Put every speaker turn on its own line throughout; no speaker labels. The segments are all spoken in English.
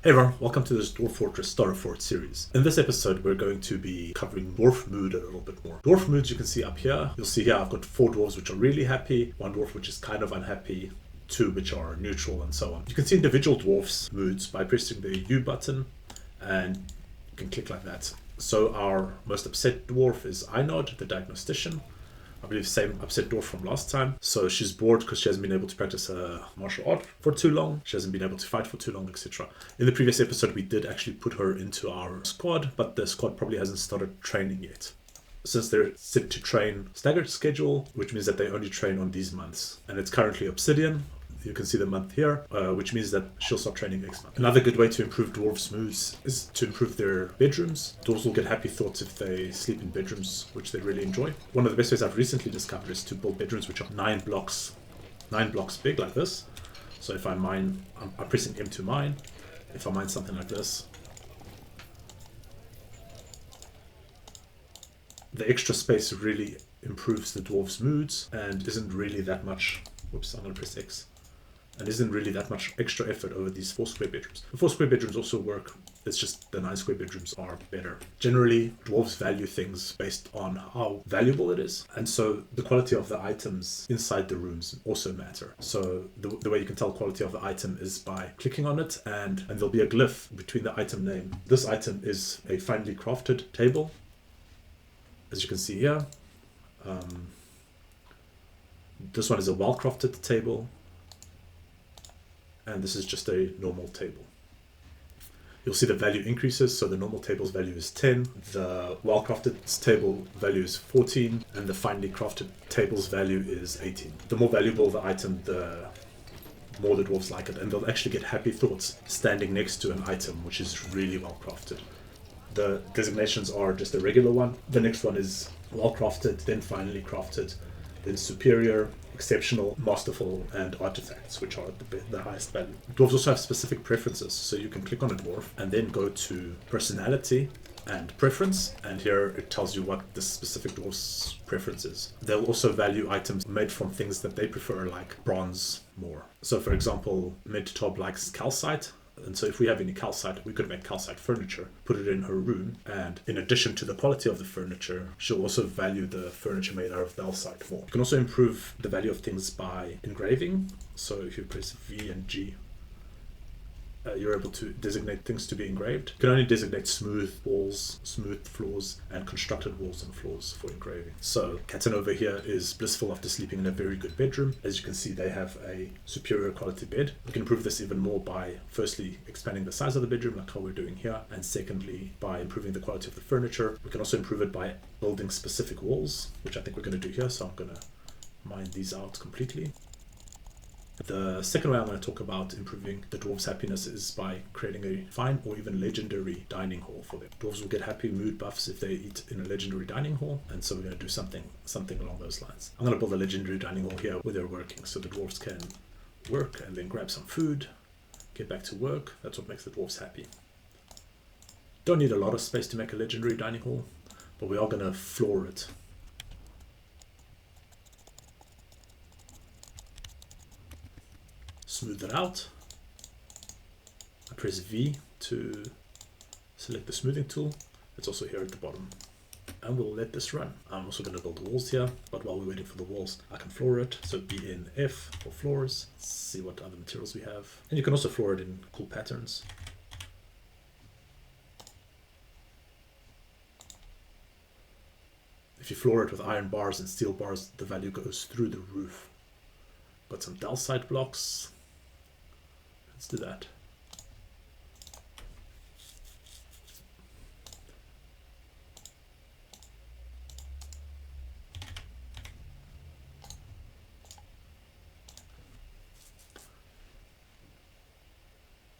Hey everyone, welcome to this Dwarf Fortress Starter Fort series. In this episode, we're going to be covering dwarf mood a little bit more. Dwarf moods you can see up here. You'll see here I've got 4 dwarves which are really happy, 1 dwarf which is kind of unhappy, 2 which are neutral, and so on. You can see individual dwarfs' moods by pressing the U button, and you can click like that. So our most upset dwarf is Einod, the diagnostician. I believe same upset dwarf from last time. So she's bored because she hasn't been able to practice her martial art for too long. She hasn't been able to fight for too long, etc. In the previous episode, we did actually put her into our squad, but the squad probably hasn't started training yet. Since they're set to train staggered schedule, which means that they only train on these months. And it's currently Obsidian. You can see the month here, which means that she'll start training next month. Another good way to improve dwarves' moods is to improve their bedrooms. Dwarves will get happy thoughts if they sleep in bedrooms, which they really enjoy. One of the best ways I've recently discovered is to build bedrooms which are 9 blocks big, like this. So if I mine, I'm pressing M to mine. If I mine something like this, the extra space really improves the dwarves' moods and isn't really that much. Whoops, I'm going to press X. And isn't really that much extra effort over these 4 square bedrooms. The 4 square bedrooms also work, it's just the 9 square bedrooms are better. Generally, dwarves value things based on how valuable it is, and so the quality of the items inside the rooms also matter. So the way you can tell quality of the item is by clicking on it, and there'll be a glyph between the item name. This item is a finely crafted table, as you can see here. This one is a well-crafted table. And this is just a normal table. You'll see the value increases, so the normal table's value is 10, the well-crafted table value is 14, and the finely crafted table's value is 18. The more valuable the item, the more the dwarves like it, and they'll actually get happy thoughts standing next to an item which is really well-crafted. The designations are just a regular one. The next one is well-crafted, then finely crafted, then superior, exceptional, masterful, and artifacts, which are the highest value. Dwarves also have specific preferences, so you can click on a dwarf and then go to personality and preference, and here it tells you what the specific dwarf's preference is. They'll also value items made from things that they prefer, like bronze, more. So for example, Medtob likes calcite, and so if we have any calcite, we could make calcite furniture, put it in her room, and in addition to the quality of the furniture, she'll also value the furniture made out of calcite more. You can also improve the value of things by engraving. So if you press V and G, you're able to designate things to be engraved. You can only designate smooth walls, smooth floors, and constructed walls and floors for engraving. So Katten over here is blissful after sleeping in a very good bedroom. As you can see, they have a superior quality bed. We can improve this even more by firstly expanding the size of the bedroom, like how we're doing here, and secondly by improving the quality of the furniture. We can also improve it by building specific walls, which I think we're going to do here, so I'm going to mine these out completely. The second way I'm going to talk about improving the dwarves' happiness is by creating a fine or even legendary dining hall for them. Dwarves will get happy mood buffs if they eat in a legendary dining hall, and so we're going to do something along those lines. I'm going to build a legendary dining hall here where they're working, so the dwarves can work and then grab some food, get back to work. That's what makes the dwarves happy. Don't need a lot of space to make a legendary dining hall, but we are going to floor it. Smooth it out. I press V to select the smoothing tool. It's also here at the bottom. And we'll let this run. I'm also going to build the walls here, but while we're waiting for the walls, I can floor it. So BNF for floors. Let's see what other materials we have. And you can also floor it in cool patterns. If you floor it with iron bars and steel bars, the value goes through the roof. Got some calcite blocks. Let's do that.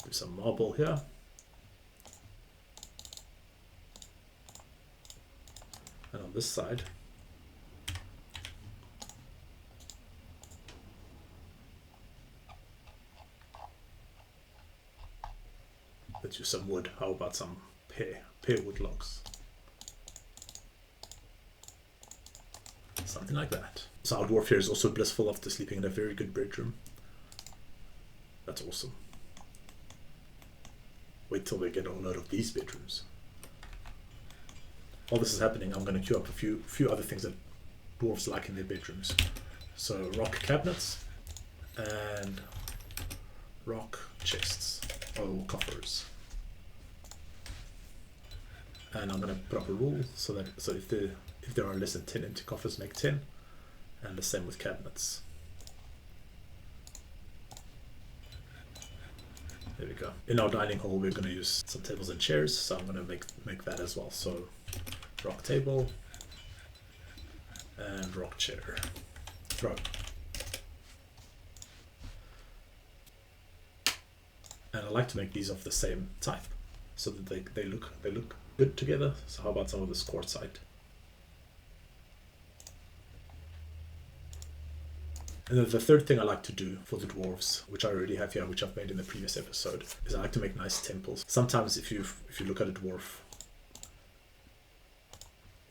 Do some marble here. And on this side, let's use some wood. How about some pear wood logs? Something like that. So our dwarf here is also blissful after sleeping in a very good bedroom. That's awesome. wait till we get a load of these bedrooms. While this is happening, I'm going to queue up a few other things that dwarves like in their bedrooms. So rock cabinets and rock chests, or coffers. And I'm going to put up a rule so if there are less than 10 empty coffers, make 10, and the same with cabinets. There we go. In our dining hall, we're going to use some tables and chairs, so I'm going to make that as well. So rock table and rock chair. Throw. And I like to make these of the same type, so that they look good together. So how about some of this quartzite? And then the third thing I like to do for the dwarves, which I already have here, which I've made in the previous episode, is I like to make nice temples. Sometimes if you look at a dwarf,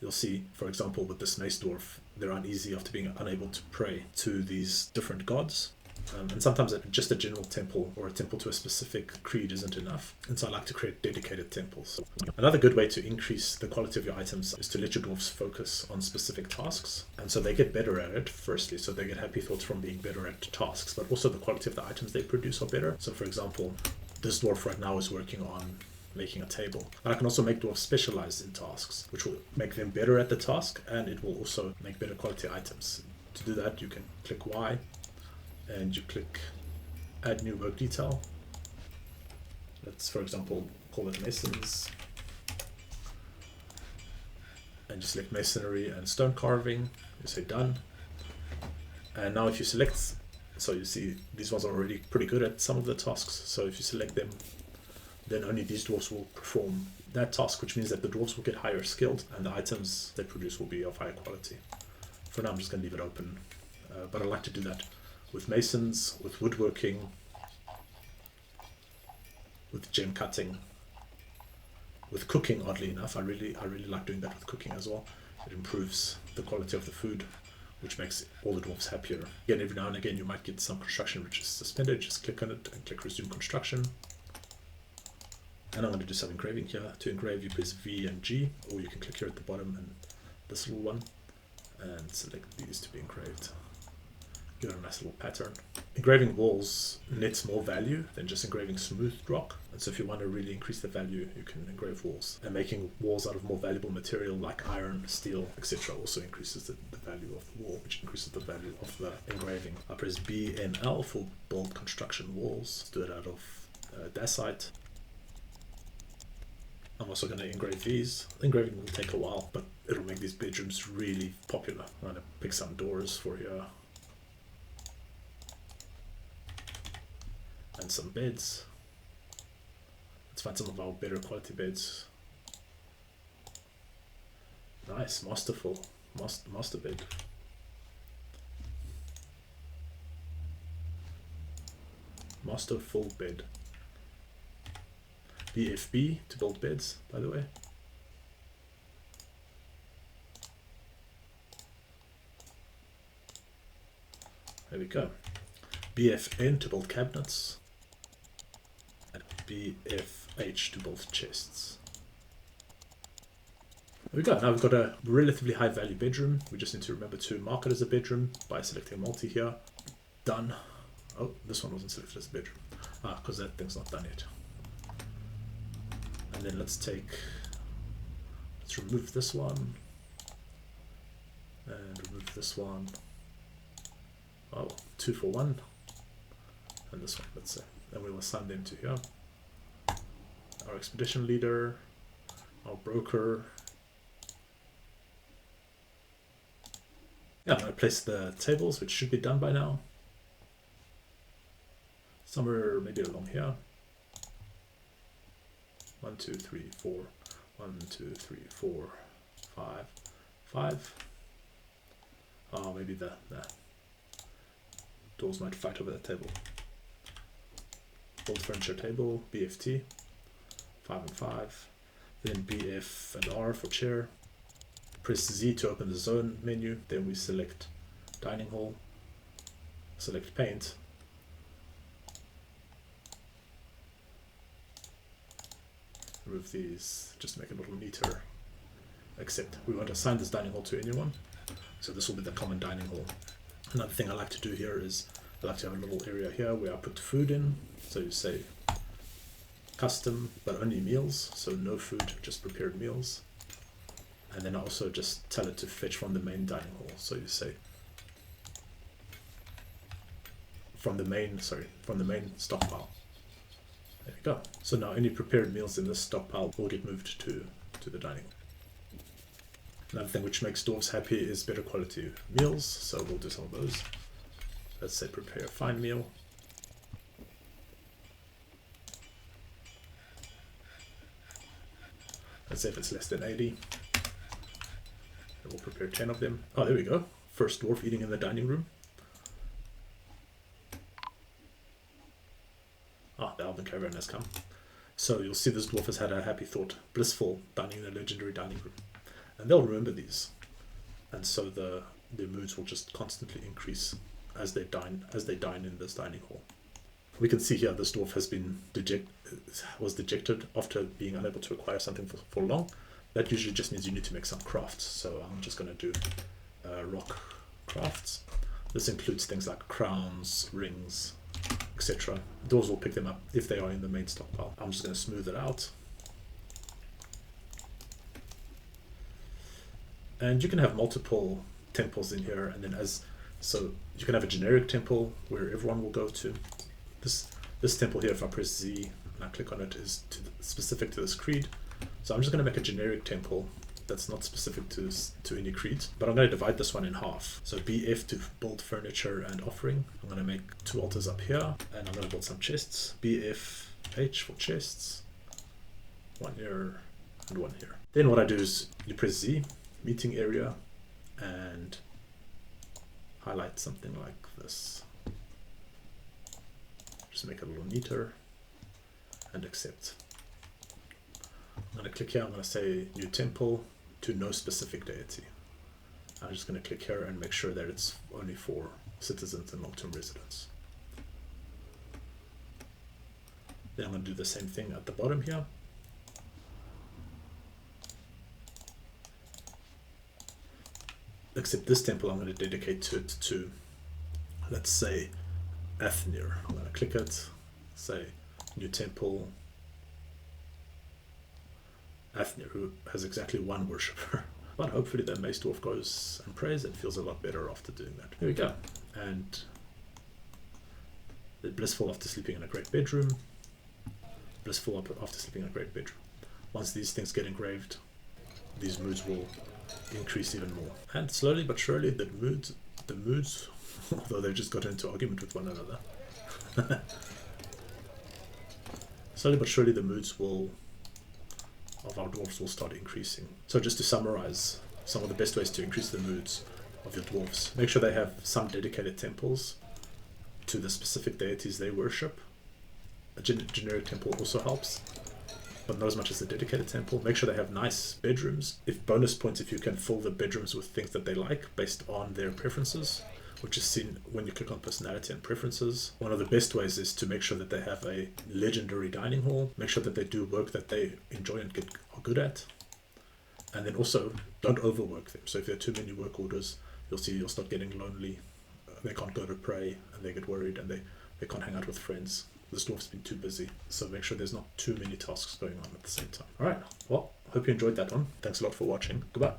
you'll see, for example, with this mace dwarf, they're uneasy after being unable to pray to these different gods. And sometimes just a general temple or a temple to a specific creed isn't enough. And so I like to create dedicated temples. Another good way to increase the quality of your items is to let your dwarves focus on specific tasks. And so they get better at it, firstly, so they get happy thoughts from being better at tasks, but also the quality of the items they produce are better. So for example, this dwarf right now is working on making a table. And I can also make dwarves specialized in tasks, which will make them better at the task, and it will also make better quality items. To do that, you can click Y, and you click add new work detail. Let's, for example, call it masons, and you select masonry and stone carving. You say done, and now if you select, so you see these ones are already pretty good at some of the tasks, so if you select them, then only these dwarves will perform that task, which means that the dwarves will get higher skilled and the items they produce will be of higher quality. For now I'm just going to leave it open, but I like to do that with masons, with woodworking, with gem cutting, with cooking. Oddly enough, I really like doing that with cooking as well. It improves the quality of the food, which makes all the dwarves happier. Again, every now and again you might get some construction which is suspended. Just click on it and click resume construction. And I'm going to do some engraving here. To engrave, you press V and G, or you can click here at the bottom and this little one and select these to be engraved. Give it a nice little pattern. Engraving walls nets more value than just engraving smooth rock. And so if you want to really increase the value, you can engrave walls. And making walls out of more valuable material like iron, steel, etc. also increases the value of the wall, which increases the value of the engraving. I press B and L for build construction walls. Let's do it out of dacite. I'm also going to engrave these. Engraving will take a while, but it'll make these bedrooms really popular. I'm going to pick some doors for here. And some beds. Let's find some of our better quality beds. Nice, masterful. Master bed. Masterful bed. BFB to build beds, by the way. There we go. BFN to build cabinets. And BFH to build chests. There we go. Now we've got a relatively high value bedroom. We just need to remember to mark it as a bedroom by selecting multi here. Done. Oh, this one wasn't selected as a bedroom. Because that thing's not done yet. And then let's remove this one and remove this one. Oh, 2 for 1, and this one, let's say. And we'll assign them to here. Our expedition leader, our broker. Yeah, I'm going to place the tables, which should be done by now. Somewhere maybe along here. 1, 2, 3, 4. 1, 2, 3, 4, 5, 5. Oh, maybe the doors might fight over that table. Build furniture table, BFT, 5 and 5. Then BF and R for chair. Press Z to open the zone menu. Then we select dining hall. Select paint. remove these just to make it a little neater. Except we won't assign this dining hall to anyone, so this will be the common dining hall. Another thing I like to do here is I like to have a little area here where I put food in. So you say custom, but only meals, so no food, just prepared meals. And then I also just tell it to fetch from the main dining hall. So you say from the main stockpile. There we go. So now any prepared meals in this stockpile will get moved to the dining hall. Another thing which makes dwarves happy is better quality meals, so we'll do some of those. Let's say prepare a fine meal. Let's say if it's less than 80. And we'll prepare 10 of them. Oh, there we go. First dwarf eating in the dining room. Ah, the Elven Caravan has come. So you'll see this dwarf has had a happy thought, blissful dining in the legendary dining room. And they'll remember these. And so their moods will just constantly increase as they dine in this dining hall. We can see here this dwarf has been was dejected after being unable to acquire something for long. That usually just means you need to make some crafts. So I'm just going to do rock crafts. This includes things like crowns, rings, etc. Dwarves will pick them up if they are in the main stockpile. I'm just going to smooth it out. And you can have multiple temples in here, and then so you can have a generic temple where everyone will go to. This temple here, if I press Z and I click on it, is specific to this creed. So I'm just going to make a generic temple that's not specific to any creed, but I'm going to divide this one in half. So BF to build furniture and offering. I'm going to make 2 altars up here, and I'm going to build some chests. BFH for chests, 1 here and 1 here. Then what I do is you press Z, meeting area, and highlight something like this. Just make it a little neater and accept. I'm going to click here, I'm going to say new temple to no specific deity. I'm just going to click here and make sure that it's only for citizens and long-term residents. Then I'm going to do the same thing at the bottom here. Except this temple I'm going to dedicate to, let's say, Athnir. I'm going to click it, say new temple, Athnir, who has exactly 1 worshipper. But hopefully the Mace Dwarf goes and prays and feels a lot better after doing that. There we go. And the blissful after sleeping in a great bedroom. Blissful after sleeping in a great bedroom. Once these things get engraved, these moods will increase even more. And slowly but surely the moods, although they've just got into argument with one another, slowly but surely the moods of our dwarves will start increasing. So just to summarize some of the best ways to increase the moods of your dwarves: make sure they have some dedicated temples to the specific deities they worship. A generic temple also helps, but not as much as a dedicated temple. Make sure they have nice bedrooms. Bonus points if you can fill the bedrooms with things that they like based on their preferences, which is seen when you click on personality and preferences. One of the best ways is to make sure that they have a legendary dining hall. Make sure that they do work that they enjoy and are good at. And then also don't overwork them. So if there are too many work orders, you'll start getting lonely. They can't go to pray and they get worried and they can't hang out with friends. This dwarf's been too busy. So make sure there's not too many tasks going on at the same time. Alright, well, hope you enjoyed that one. Thanks a lot for watching. Goodbye.